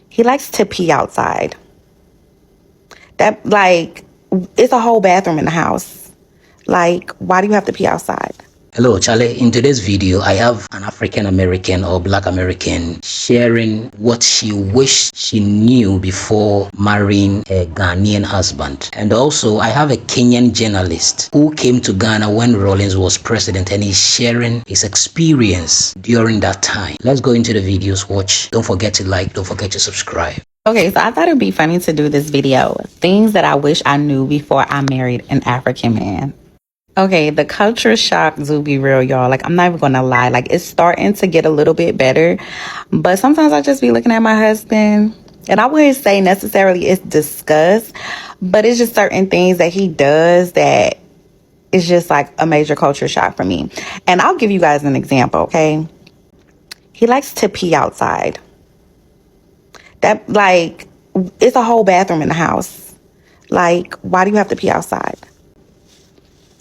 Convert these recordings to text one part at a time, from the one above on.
He likes to pee outside. That, like, it's a whole bathroom in the house. Like, why do you have to pee outside? Hello, Charlie. In today's video, I have an African American or Black American sharing what she wished she knew before marrying a Ghanaian husband. And also, I have a Kenyan journalist who came to Ghana when Rawlings was president, and he's sharing his experience during that time. Let's go into the videos, watch. Don't forget to like, don't forget to subscribe. Okay, so I thought it'd be funny to do this video. Things that I wish I knew before I married an African man. Okay, the culture shock do be real, y'all. Like, I'm not even gonna lie. Like, it's starting to get a little bit better. But sometimes I just be looking at my husband, and I wouldn't say necessarily it's disgust, but it's just certain things that he does that is just like a major culture shock for me. And I'll give you guys an example, okay? He likes to pee outside. That, like, it's a whole bathroom in the house. Like, why do you have to pee outside?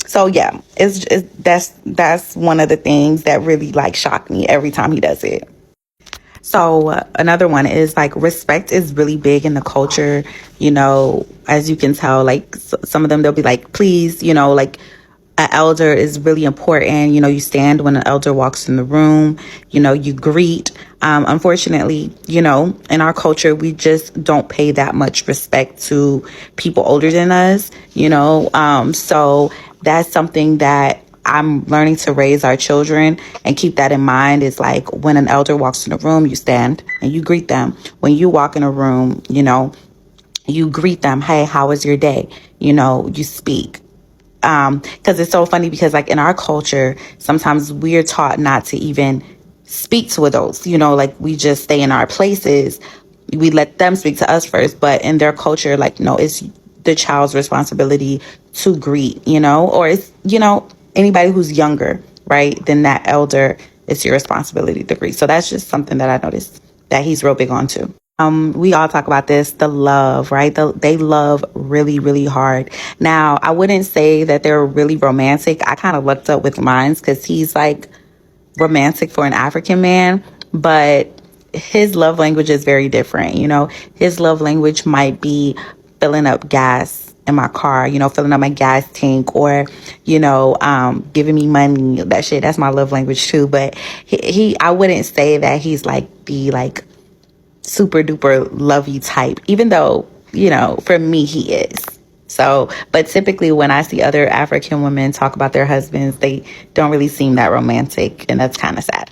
So yeah, that's one of the things that really like shocked me every time he does it. So another one is like respect is really big in the culture. You know, as you can tell, like some of them, they'll be like, please, you know, like an elder is really important. You know, you stand when an elder walks in the room, you know, you greet. Unfortunately, you know, in our culture, we just don't pay that much respect to people older than us, you know. So that's something that I'm learning to raise our children and keep that in mind. Is like when an elder walks in a room, you stand and you greet them. When you walk in a room, you know, you greet them. Hey, how was your day? You know, you speak. Because it's so funny because like in our culture, sometimes we're taught not to even speak to adults, you know, like we just stay in our places. We let them speak to us first. But in their culture, like, no, it's the child's responsibility to greet, you know, or it's, you know, anybody who's younger, right, than that elder, it's your responsibility to greet. So that's just something that I noticed that he's real big on too. We all talk about this, the love, right? They love really, really hard. Now, I wouldn't say that they're really romantic. I kind of looked up with mine because he's like romantic for an African man, but his love language is very different. You know, his love language might be filling up gas in my car, you know, filling up my gas tank, or, you know, giving me money. That's my love language too. But I wouldn't say that he's like the like super duper lovey type, even though, you know, for me, he is. So, but typically when I see other African women talk about their husbands, they don't really seem that romantic, and that's kind of sad.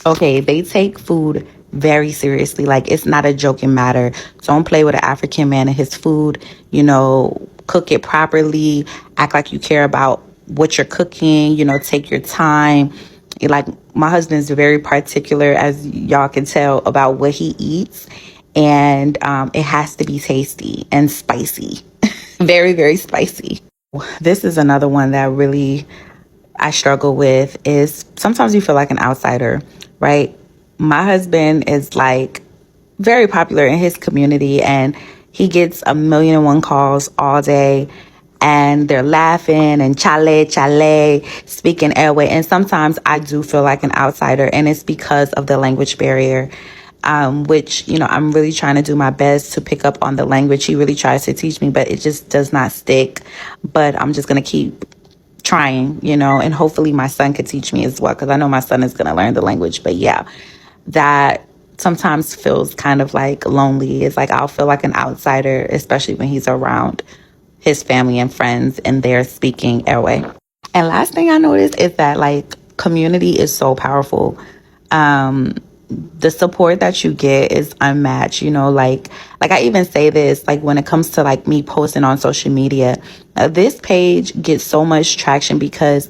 Okay, they take food very seriously. Like, it's not a joking matter. Don't play with an African man and his food. You know, cook it properly. Act like you care about what you're cooking. You know, take your time. Like, my husband's very particular, as y'all can tell, about what he eats. And it has to be tasty and spicy. Very, very spicy. This is another one that really I struggle with, is sometimes you feel like an outsider, right? My husband is like very popular in his community, and he gets 1,000,001 calls all day, and they're laughing and chale, speaking airway. And sometimes I do feel like an outsider, and it's because of the language barrier, which, you know, I'm really trying to do my best to pick up on the language. He really tries to teach me, but it just does not stick. But I'm just going to keep trying, you know, and hopefully my son could teach me as well, because I know my son is going to learn the language. But yeah, that sometimes feels kind of like lonely. It's like I'll feel like an outsider, especially when he's around his family and friends and they're speaking airway. And last thing I noticed is that like community is so powerful. The support that you get is unmatched, you know, like I even say this, like when it comes to like me posting on social media, this page gets so much traction because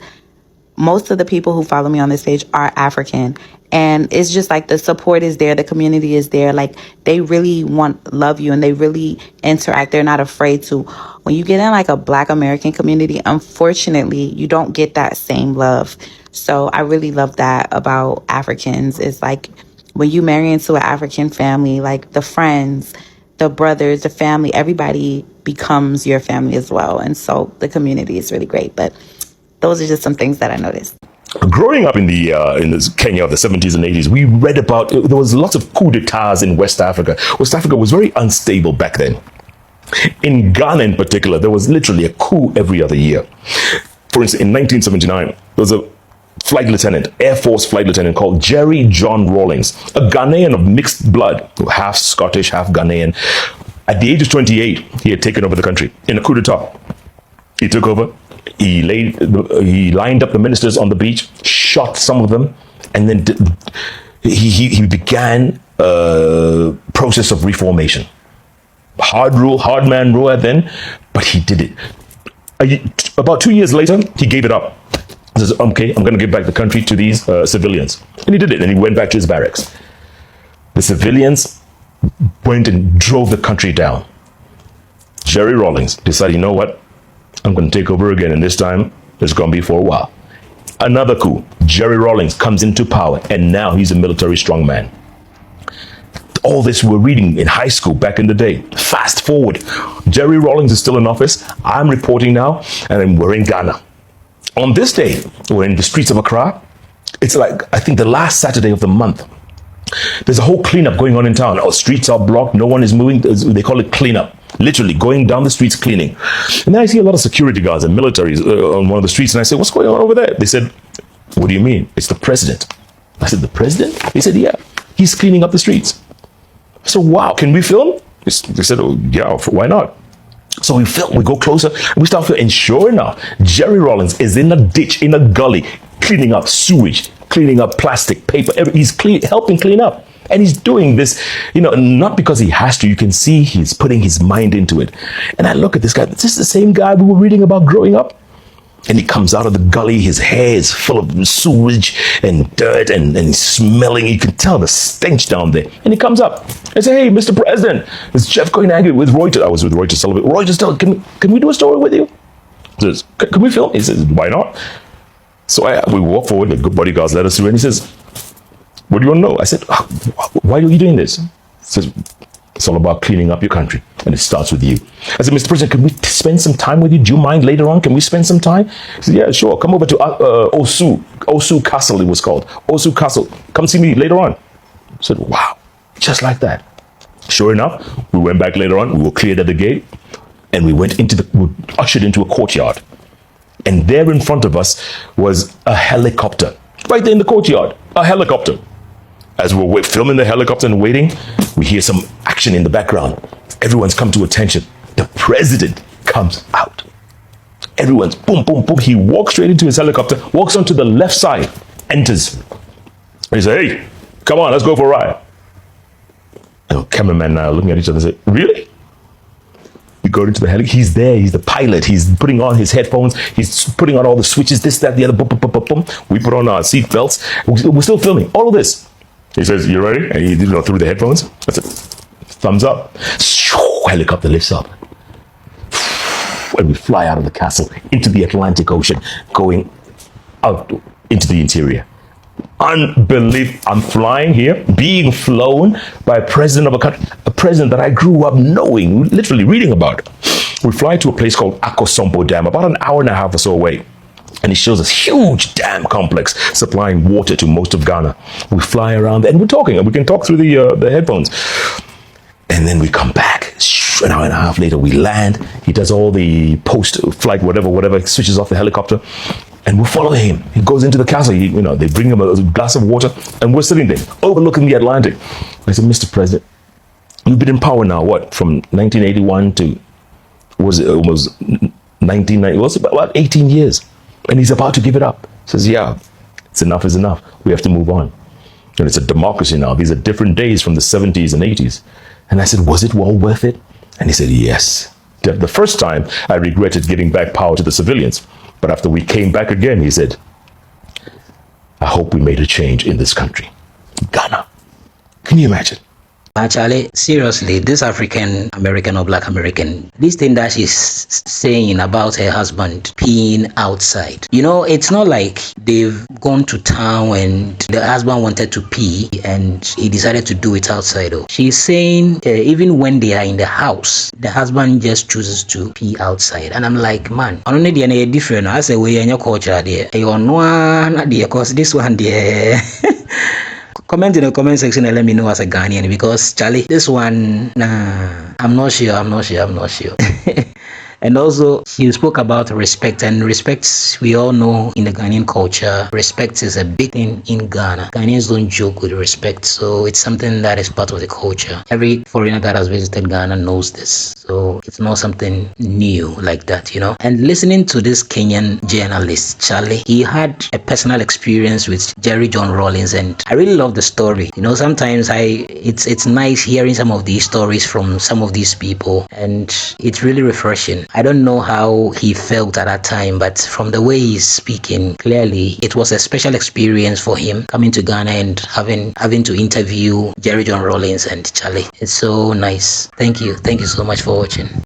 most of the people who follow me on this page are African. And it's just like the support is there. The community is there. Like they really love you, and they really interact. They're not afraid to. When you get in like a Black American community, unfortunately, you don't get that same love. So I really love that about Africans. Is like when you marry into an African family, like the friends, the brothers, the family, everybody becomes your family as well. And so the community is really great. But those are just some things that I noticed. Growing up in the Kenya of the 70s and 80s, we read about, there was lots of coups d'etats in West Africa. West Africa was very unstable back then. In Ghana in particular, there was literally a coup every other year. For instance, in 1979, there was a flight lieutenant, Air Force flight lieutenant called Jerry John Rawlings, a Ghanaian of mixed blood, half Scottish, half Ghanaian. At the age of 28, he had taken over the country in a coup d'etat. He took over. He lined up the ministers on the beach, shot some of them, and then he began a process of reformation. Hard man rule then, but he did it. About 2 years later, he gave it up. He says, okay, I'm going to give back the country to these civilians. And he did it, and he went back to his barracks. The civilians went and drove the country down. Jerry Rawlings decided, you know what? I'm going to take over again, and this time it's going to be for a while. Another coup. Jerry Rawlings comes into power, and now he's a military strongman. All this we're reading in high school back in the day. Fast forward. Jerry Rawlings is still in office. I'm reporting now, and we're in Ghana. On this day, we're in the streets of Accra. It's like, I think the last Saturday of the month. There's a whole cleanup going on in town. Our streets are blocked. No one is moving. They call it cleanup. Literally going down the streets cleaning. And then I see a lot of security guards and militaries on one of the streets. And I say, what's going on over there? They said, what do you mean? It's the president. I said, the president? They said, yeah, he's cleaning up the streets. I said, wow, can we film? They said, oh, yeah, why not? So we film, we go closer, and we start filming. And sure enough, Jerry Rawlings is in a ditch, in a gully, cleaning up sewage, cleaning up plastic, paper. He's helping clean up. And he's doing this, not because he has to. You can see he's putting his mind into it. And I look at this guy. This is the same guy we were reading about growing up. And he comes out of the gully. His hair is full of sewage and dirt and he's smelling. You can tell the stench down there. And he comes up and says, hey, Mr. President, it's Jeff going angry with Reuters. I was with Reuters Television. Reuters, can we do a story with you? He says, can we film? He says, why not? So we walk forward. The good bodyguards let us through. And he says, what do you want to know? I said, why are you doing this? He says, it's all about cleaning up your country. And it starts with you. I said, Mr. President, can we spend some time with you? Do you mind later on? Can we spend some time? He said, yeah, sure. Come over to Osu Castle, it was called. Osu Castle. Come see me later on. I said, wow, just like that. Sure enough, we went back later on. We were cleared at the gate. And we were ushered into a courtyard. And there in front of us was a helicopter. Right there in the courtyard, a helicopter. As we're filming the helicopter and waiting, we hear some action in the background. Everyone's come to attention. The president comes out. Everyone's boom, boom, boom. He walks straight into his helicopter, walks onto the left side, enters. And he said, hey, come on, let's go for a ride. And the cameraman now looking at each other and say, really? We go into the helicopter. He's there. He's the pilot. He's putting on his headphones. He's putting on all the switches, this, that, the other. Boom, boom, boom, boom, boom. We put on our seat belts. We're still filming all of this. He says, you ready? And he through the headphones. I said, thumbs up. Helicopter lifts up. And we fly out of the castle into the Atlantic Ocean, going out into the interior. Unbelievable. I'm flying here, being flown by a president of a country, a president that I grew up knowing, literally reading about. We fly to a place called Akosombo Dam, about an hour and a half or so away. And he shows us huge dam complex supplying water to most of Ghana. We fly around there and we're talking, and we can talk through the headphones. And then we come back. An hour and a half later, we land. He does all the post-flight, whatever, switches off the helicopter. And we follow him. He goes into the castle. They bring him a glass of water, and we're sitting there overlooking the Atlantic. I said, Mr. President, you've been in power now, what, from 1981 to, was it almost 1990? It was about 18 years. And he's about to give it up. He says, yeah, it's enough is enough. We have to move on. And it's a democracy now. These are different days from the 70s and 80s. And I said, was it well worth it? And he said, yes. The first time I regretted giving back power to the civilians. But after we came back again, he said, I hope we made a change in this country. Ghana. Can you imagine? Actually, seriously, this African American or Black American, this thing that she's saying about her husband peeing outside, it's not like they've gone to town and the husband wanted to pee and he decided to do it outside. She's saying even when they are in the house, the husband just chooses to pee outside. And I'm like, man, I don't need any different. I say, we in your culture there. You know, because this one there. Comment in the comment section and let me know as a Ghanaian, because Charlie, this one, nah, I'm not sure. And also, she spoke about respect, and respect, we all know in the Ghanaian culture, respect is a big thing in Ghana. Ghanaians don't joke with respect, so it's something that is part of the culture. Every foreigner that has visited Ghana knows this, so it's not something new like that, And listening to this Kenyan journalist, Charlie, he had a personal experience with Jerry John Rawlings, and I really love the story. Sometimes it's nice hearing some of these stories from some of these people, and it's really refreshing. I don't know how he felt at that time, but from the way he's speaking, clearly it was a special experience for him coming to Ghana and having to interview Jerry John Rawlings and Charlie. It's so nice. Thank you so much for watching.